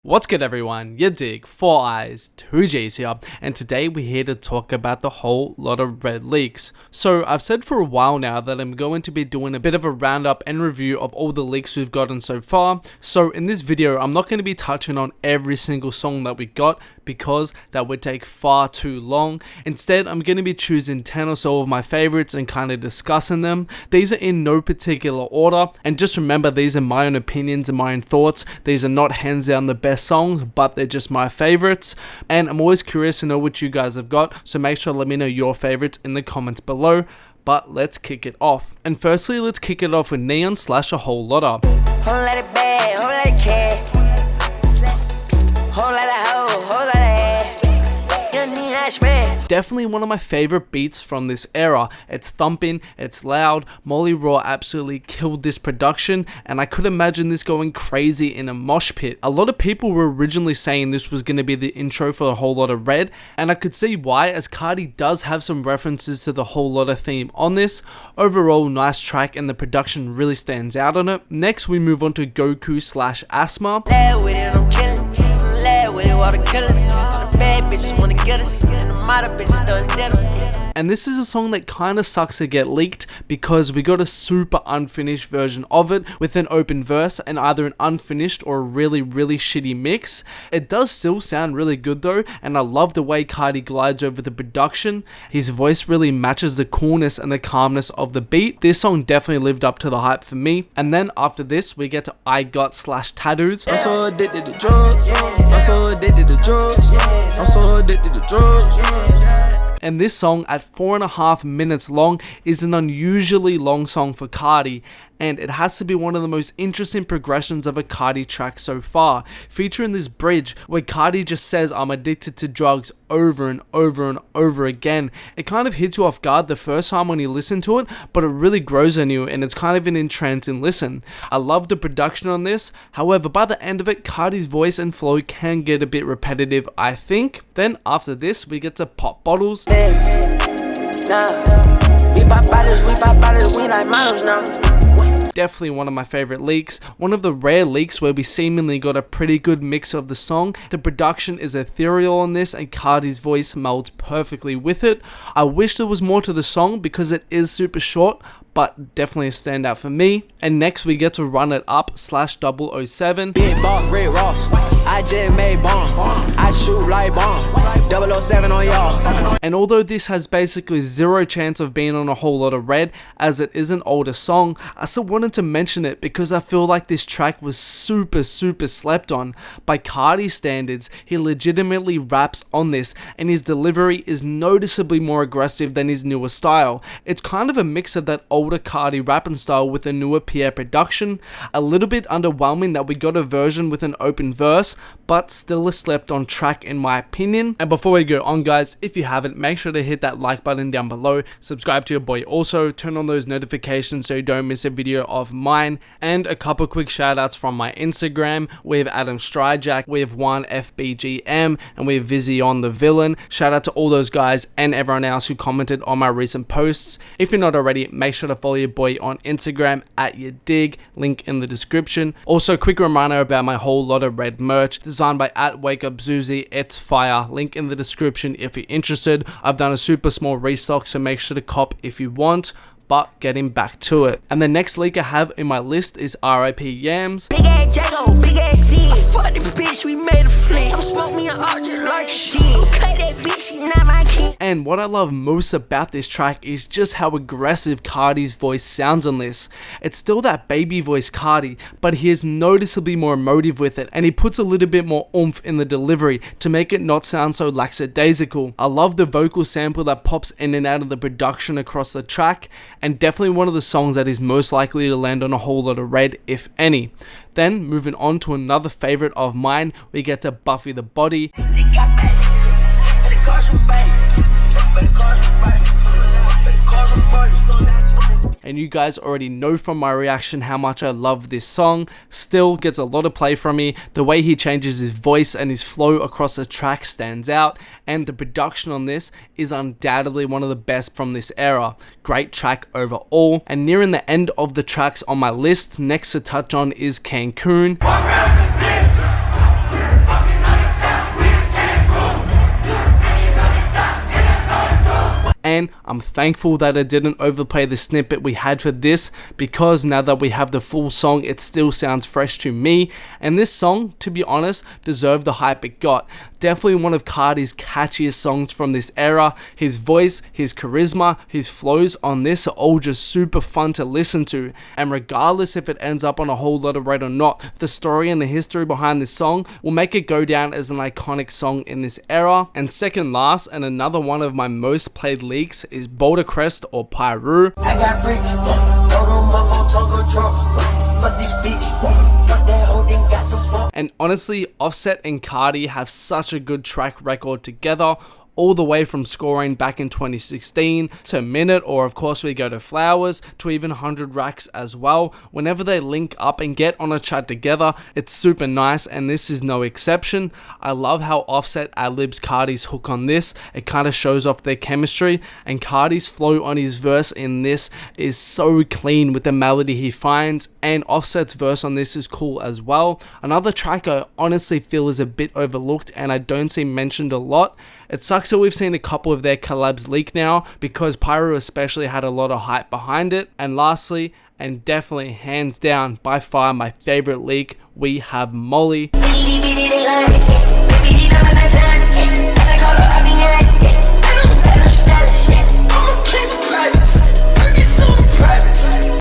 What's good everyone, yadiiiigg, 4 eyes, 2 G's here, and today we're here to talk about the Whole Lotta Red leaks. So I've said for a while now that I'm going to be doing a bit of a roundup and review of all the leaks we've gotten so far. So in this video I'm not going to be touching on every single song that we got because that would take far too long. Instead I'm going to be choosing 10 or so of my favorites and kind of discussing them. These are in no particular order, and just remember these are my own opinions and my own thoughts. These are not hands down the best songs, but they're just my favorites, and I'm always curious to know what you guys have got, so make sure to let me know your favorites in the comments below. But let's kick it off, and firstly let's kick it off with Neon / A Whole Lotta. Whole lot of bad, whole lot of cat, whole lot of hoe, whole lot of ass. Young Neon smash. Definitely one of my favorite beats from this era. It's thumping, it's loud. Molly Raw absolutely killed this production, and I could imagine this going crazy in a mosh pit. A lot of people were originally saying this was going to be the intro for A Whole Lotta Red, and I could see why, as Carti does have some references to the Whole Lotta theme on this. Overall, nice track, and the production really stands out on it. Next, we move on to Goku / Asthma. Lad with it, I'm killing. Lad with it, all the killers. All the bad bitches wanna get us, and the model bitches done did them. And this is a song that kind of sucks to get leaked because we got a super unfinished version of it with an open verse and either an unfinished or a really shitty mix. It does still sound really good though, and I love the way Carti glides over the production. His voice really matches the coolness and the calmness of the beat. This song definitely lived up to the hype for me. And then after this we get to I Got / Tattoos. I'm so addicted to drugs. I'm so addicted to drugs. I'm so addicted to drugs. And this song at 4.5 minutes long is an unusually long song for Carti, and it has to be one of the most interesting progressions of a Carti track so far, featuring this bridge where Carti just says I'm addicted to drugs over and over and over again. It kind of hits you off guard the first time when you listen to it, but it really grows on you and it's kind of an entrancing listen. I love the production on this, however by the end of it Carti's voice and flow can get a bit repetitive, I think. Then after this we get to Pop Bottles. We pop bottles, we like models now. Definitely one of my favorite leaks, one of the rare leaks where we seemingly got a pretty good mix of the song. The production is ethereal on this and Carti's voice melds perfectly with it. I wish there was more to the song because it is super short, but definitely a standout for me. And next we get to Run It Up / 007. Big boss, Red Ross. I just made bomb. I shoot like bomb. 007 on y'all. And although this has basically zero chance of being on A Whole Lotta Red as it is an older song, I still wanted to mention it because I feel like this track was super slept on. By Carti standards, he legitimately raps on this and his delivery is noticeably more aggressive than his newer style. It's kind of a mix of that older Carti rapping style with a newer Pierre production. A little bit underwhelming that we got a version with an open verse, but still a slept on track in my opinion. And before we go on guys, if you haven't, make sure to hit that like button down below, subscribe to your boy also, turn on those notifications so you don't miss a video of mine, and a couple quick shout outs from my Instagram. We have Adam Stryjack, we have 1FBGM, and we have Vizion the Villain. Shout out to all those guys and everyone else who commented on my recent posts. If you're not already, make sure to follow your boy on Instagram at yadiiiigg, link in the description. Also quick reminder about my Whole Lotta Red merch designed by @WakeUpZuzi. It's fire, link in the description if you're interested. I've done a super small restock, so make sure to cop if you want. But getting back to it, and the next leak I have in my list is RIP Yams. Big ass Jago, big ass seed. Fuck the bitch, we made a flick. I'm smoke me an archer like shit. Cut that bitch, she not my king. And what I love most about this track is just how aggressive Carti's voice sounds on this. It's still that baby voice Carti, but he is noticeably more emotive with it, and he puts a little bit more oomph in the delivery to make it not sound so lackadaisical. I love the vocal sample that pops in and out of the production across the track, and definitely one of the songs that is most likely to land on A Whole Lotta Red, if any. Then moving on to another favorite of mine, we get to Buffy the Body. And you guys already know from my reaction how much I love this song. Still gets a lot of play from me. The way he changes his voice and his flow across the track stands out, and the production on this is undoubtedly one of the best from this era. Great track overall. And nearing the end of the tracks on my list, next to touch on is Cancun. And I'm thankful that I didn't overplay the snippet we had for this, because now that we have the full song, it still sounds fresh to me. And this song, to be honest, deserved the hype it got. Definitely one of Carti's catchiest songs from this era. His voice, his charisma, his flows on this are all just super fun to listen to. And regardless if it ends up on a Whole Lotta Red or not, the story and the history behind this song will make it go down as an iconic song in this era. And second last, and another one of my most played leaks, is Boulder Crest or Pyru. I got rich, throw them up on Tonga truck. Fuck this bitch, fuck that hoe, then got the fuck. And honestly, Offset and Carti have such a good track record together, all the way from Scoring back in 2016 to Minute, or of course we go to Flowers, to even 100 Racks as well. Whenever they link up and get on a track together, it's super nice, and this is no exception. I love how Offset ad-libs Carti's hook on this. It kind of shows off their chemistry, and Carti's flow on his verse in this is so clean with the melody he finds, and Offset's verse on this is cool as well. Another track I honestly feel is a bit overlooked and I don't see mentioned a lot. It sucks that we've seen a couple of their collabs leak now, because Pyru especially had a lot of hype behind it. And lastly, and definitely hands down by far my favorite leak, we have Molly.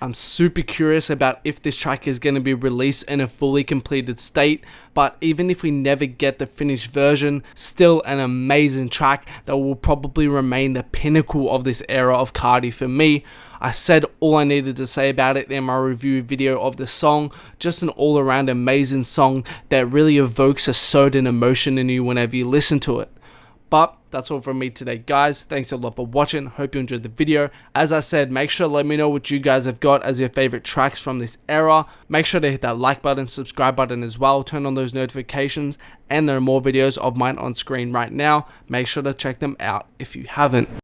I'm super curious about if this track is going to be released in a fully completed state, but even if we never get the finished version, still an amazing track that will probably remain the pinnacle of this era of Carti for me. I said all I needed to say about it in my review video of the song. Just an all around amazing song that really evokes a certain emotion in you whenever you listen to it. But that's all from me today, guys. Thanks a lot for watching. Hope you enjoyed the video. As I said, make sure to let me know what you guys have got as your favorite tracks from this era. Make sure to hit that like button, subscribe button as well. Turn on those notifications. And there are more videos of mine on screen right now. Make sure to check them out if you haven't.